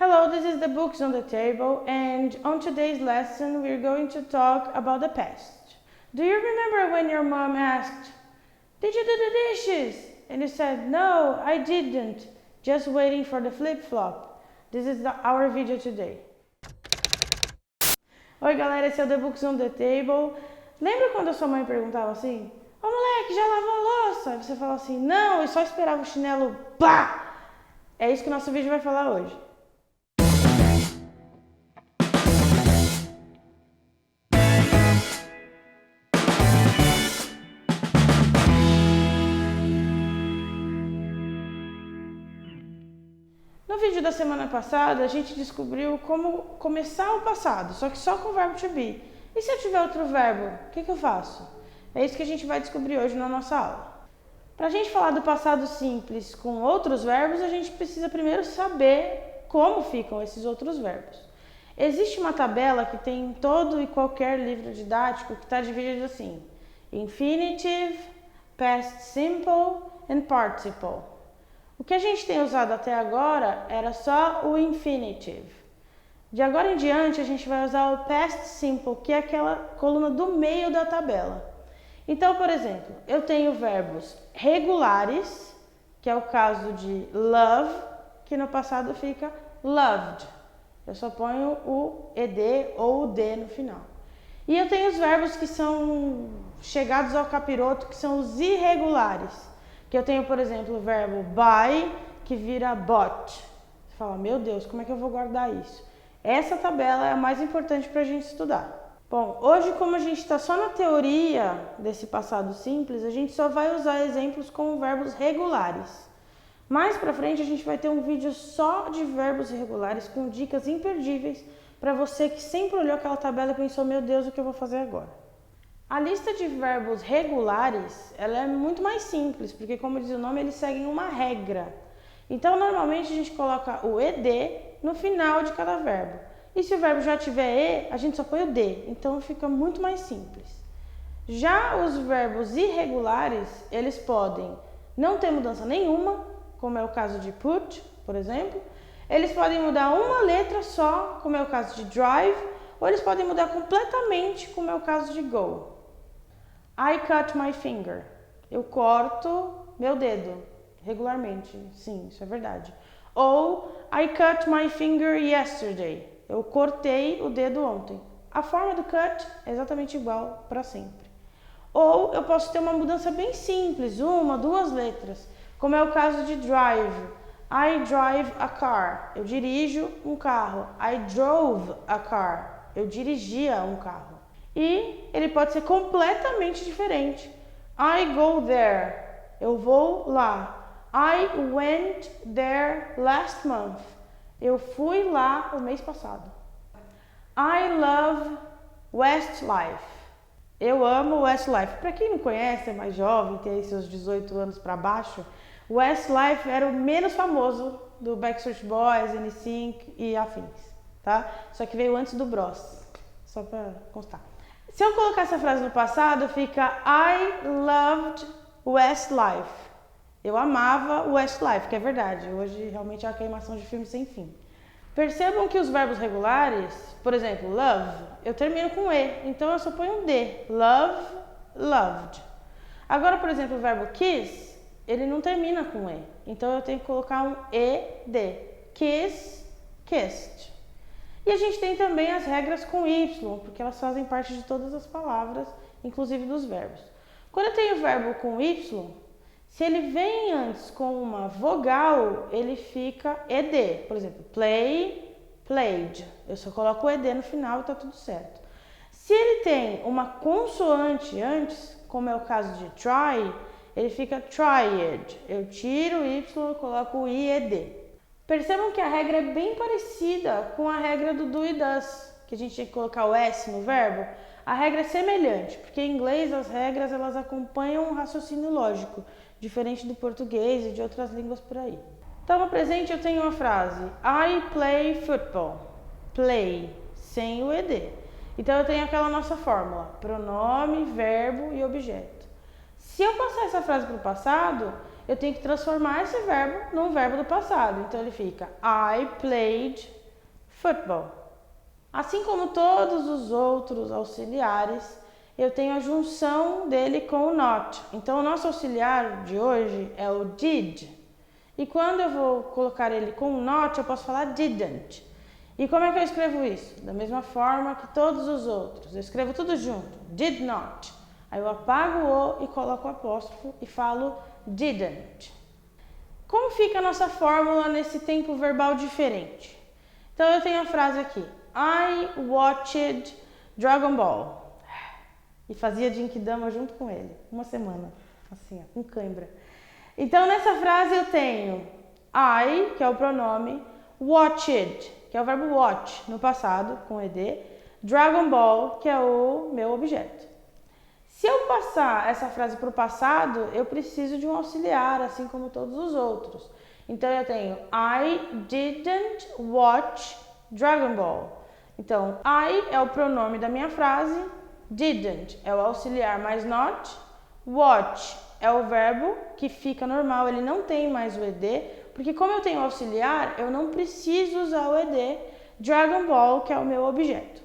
Hello, this is the Books on the Table, and on today's lesson we're going to talk about the past. Do you remember when your mom asked, "Did you do the dishes?" And you said, "No, I didn't, just waiting for the flip-flop." This is our video today. Oi galera, esse é o The Books on the Table. Lembra quando a sua mãe perguntava assim, "Ô moleque, já lavou a louça?" E você falava assim, "Não, eu só esperava o chinelo, pá!" É isso que o nosso vídeo vai falar hoje. No vídeo da semana passada, a gente descobriu como começar o passado, só que só com o verbo to be. E se eu tiver outro verbo, o que eu faço? É isso que a gente vai descobrir hoje na nossa aula. Para a gente falar do passado simples com outros verbos, a gente precisa primeiro saber como ficam esses outros verbos. Existe uma tabela que tem em todo e qualquer livro didático que está dividida assim: infinitive, past simple and participle. O que a gente tem usado até agora era só o infinitive. De agora em diante, a gente vai usar o past simple, que é aquela coluna do meio da tabela. Então, por exemplo, eu tenho verbos regulares, que é o caso de love, que no passado fica loved. Eu só ponho o ed ou o d no final. E eu tenho os verbos que são chegados ao capiroto, que são os irregulares. Que eu tenho, por exemplo, o verbo buy, que vira bought. Você fala, meu Deus, como é que eu vou guardar isso? Essa tabela é a mais importante para a gente estudar. Bom, hoje, como a gente está só na teoria desse passado simples, a gente só vai usar exemplos com verbos regulares. Mais para frente, a gente vai ter um vídeo só de verbos irregulares com dicas imperdíveis para você que sempre olhou aquela tabela e pensou, meu Deus, o que eu vou fazer agora? A lista de verbos regulares, ela é muito mais simples, porque como diz o nome, eles seguem uma regra. Então, normalmente a gente coloca o ed no final de cada verbo. E se o verbo já tiver e, a gente só põe o d, então fica muito mais simples. Já os verbos irregulares, eles podem não ter mudança nenhuma, como é o caso de put, por exemplo. Eles podem mudar uma letra só, como é o caso de drive, ou eles podem mudar completamente, como é o caso de go. I cut my finger. Eu corto meu dedo, regularmente. Sim, isso é verdade. Ou I cut my finger yesterday. Eu cortei o dedo ontem. A forma do cut é exatamente igual para sempre. Ou eu posso ter uma mudança bem simples, uma, duas letras, como é o caso de drive. I drive a car. Eu dirijo um carro. I drove a car. Eu dirigia um carro. E ele pode ser completamente diferente. I go there. Eu vou lá. I went there last month. Eu fui lá o mês passado. I love Westlife. Eu amo Westlife. Para quem não conhece, é mais jovem, tem aí seus 18 anos para baixo, Westlife era o menos famoso do Backstreet Boys, NSYNC e afins, tá? Só que veio antes do Bros, só para constar. Se eu colocar essa frase no passado, fica I loved Westlife. Eu amava Westlife, que é verdade. Hoje realmente é uma queimação de filme sem fim. Percebam que os verbos regulares, por exemplo, love, eu termino com e, então eu só ponho um d. Love, loved. Agora, por exemplo, o verbo kiss, ele não termina com e, então eu tenho que colocar um ed. Kiss, kissed. E a gente tem também as regras com y, porque elas fazem parte de todas as palavras, inclusive dos verbos. Quando eu tenho o verbo com y, se ele vem antes com uma vogal, ele fica ed. Por exemplo, play, played. Eu só coloco o ed no final e está tudo certo. Se ele tem uma consoante antes, como é o caso de try, ele fica tried. Eu tiro o y e coloco o ied. Percebam que a regra é bem parecida com a regra do do e does, que a gente tinha que colocar o s no verbo. A regra é semelhante, porque em inglês as regras elas acompanham um raciocínio lógico, diferente do português e de outras línguas por aí. Então no presente eu tenho uma frase, I play football. Play, sem o ed. Então eu tenho aquela nossa fórmula, pronome, verbo e objeto. Se eu passar essa frase para o passado, eu tenho que transformar esse verbo num verbo do passado. Então ele fica I played football. Assim como todos os outros auxiliares, eu tenho a junção dele com o not. Então o nosso auxiliar de hoje é o did. E quando eu vou colocar ele com o not, eu posso falar didn't. E como é que eu escrevo isso? Da mesma forma que todos os outros. Eu escrevo tudo junto. Did not. Aí eu apago o e coloco o apóstrofo e falo didn't. Como fica a nossa fórmula nesse tempo verbal diferente? Então eu tenho a frase aqui. I watched Dragon Ball. E fazia Genkidama junto com ele. Uma semana. Assim, ó, com cãibra. Então nessa frase eu tenho I, que é o pronome, watched, que é o verbo watch no passado, com ed, Dragon Ball, que é o meu objeto. Se eu passar essa frase para o passado, eu preciso de um auxiliar, assim como todos os outros. Então eu tenho I didn't watch Dragon Ball. Então I é o pronome da minha frase, didn't é o auxiliar mais not, watch é o verbo que fica normal, ele não tem mais o ed, porque como eu tenho auxiliar, eu não preciso usar o ed, Dragon Ball, que é o meu objeto.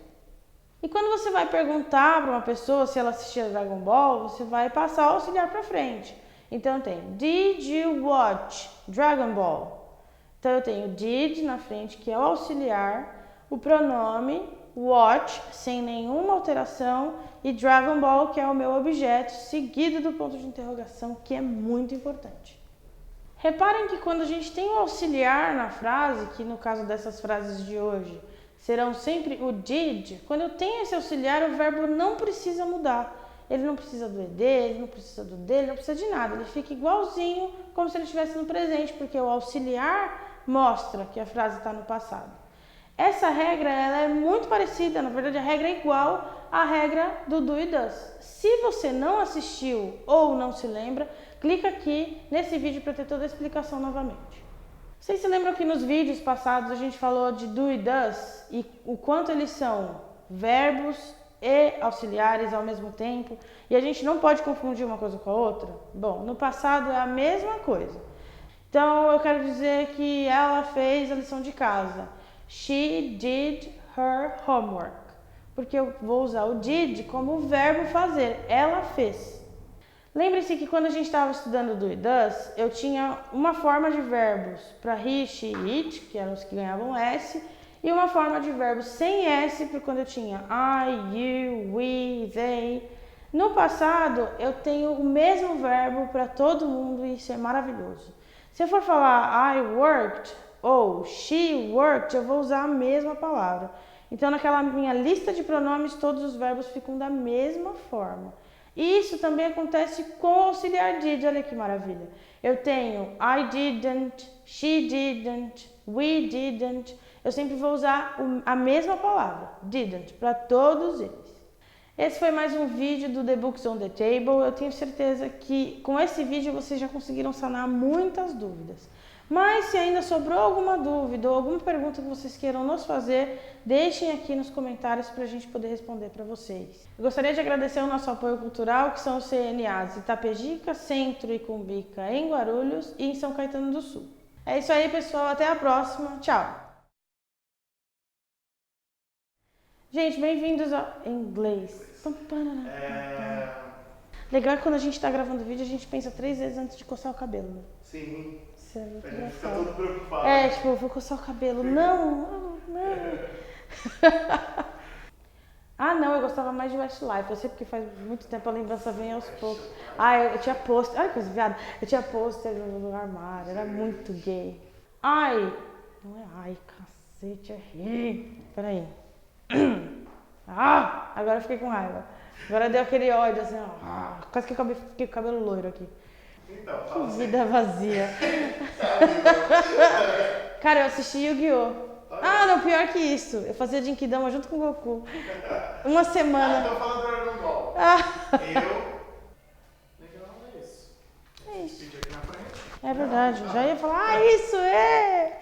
E quando você vai perguntar para uma pessoa se ela assistia Dragon Ball, você vai passar o auxiliar para frente. Então tem Did you watch Dragon Ball? Então eu tenho did na frente, que é o auxiliar, o pronome watch, sem nenhuma alteração, e Dragon Ball, que é o meu objeto, seguido do ponto de interrogação, que é muito importante. Reparem que quando a gente tem o auxiliar na frase, que no caso dessas frases de hoje, serão sempre o did, quando eu tenho esse auxiliar, o verbo não precisa mudar. Ele não precisa do ed, ele não precisa do dele, não precisa de nada. Ele fica igualzinho, como se ele estivesse no presente, porque o auxiliar mostra que a frase está no passado. Essa regra ela é muito parecida, na verdade a regra é igual à regra do do e does. Se você não assistiu ou não se lembra, clica aqui nesse vídeo para ter toda a explicação novamente. Vocês se lembram que nos vídeos passados a gente falou de do e does e o quanto eles são verbos e auxiliares ao mesmo tempo e a gente não pode confundir uma coisa com a outra? Bom, no passado é a mesma coisa. Então eu quero dizer que ela fez a lição de casa. She did her homework. Porque eu vou usar o did como verbo fazer. Ela fez. Lembre-se que quando a gente estava estudando do e does, eu tinha uma forma de verbos para he, she, it, que eram os que ganhavam S, e uma forma de verbos sem S para quando eu tinha I, you, we, they. No passado, eu tenho o mesmo verbo para todo mundo e isso é maravilhoso. Se eu for falar I worked ou she worked, eu vou usar a mesma palavra. Então, naquela minha lista de pronomes, todos os verbos ficam da mesma forma. E isso também acontece com o auxiliar did, olha que maravilha. Eu tenho I didn't, she didn't, we didn't. Eu sempre vou usar a mesma palavra, didn't, para todos eles. Esse foi mais um vídeo do The Books on the Table. Eu tenho certeza que com esse vídeo vocês já conseguiram sanar muitas dúvidas. Mas se ainda sobrou alguma dúvida ou alguma pergunta que vocês queiram nos fazer, deixem aqui nos comentários para a gente poder responder para vocês. Eu gostaria de agradecer o nosso apoio cultural, que são os CNAs Itapejica, Centro e Cumbica em Guarulhos e em São Caetano do Sul. É isso aí, pessoal. Até a próxima. Tchau! Gente, bem-vindos ao inglês. Legal é que quando a gente está gravando vídeo, a gente pensa 3 vezes antes de coçar o cabelo, né? Sim. Isso é muito a gente engraçado. fica todo preocupado. É, tipo, eu vou coçar o cabelo. Não. Ah, não, eu gostava mais de Westlife. Eu sei porque faz muito tempo a lembrança vem aos poucos. Ah, eu tinha pôster. Olha que coisa viada. Eu tinha pôster no armário. Era muito gay. Ai. Não é ai, cacete, errei. Peraí. Ah, agora eu fiquei com raiva. Agora deu aquele ódio assim, ó. Quase que eu fiquei com o cabelo loiro aqui. Então, Que vida vazia. Cara, eu assisti Yu-Gi-Oh! Ah, não, pior que isso. Eu fazia Genkidama junto com o Goku. Uma semana. Tô falando do Dragon Ball. Eu... Legal, é isso. É isso. Aqui na frente. É verdade. Já ia falar, isso é!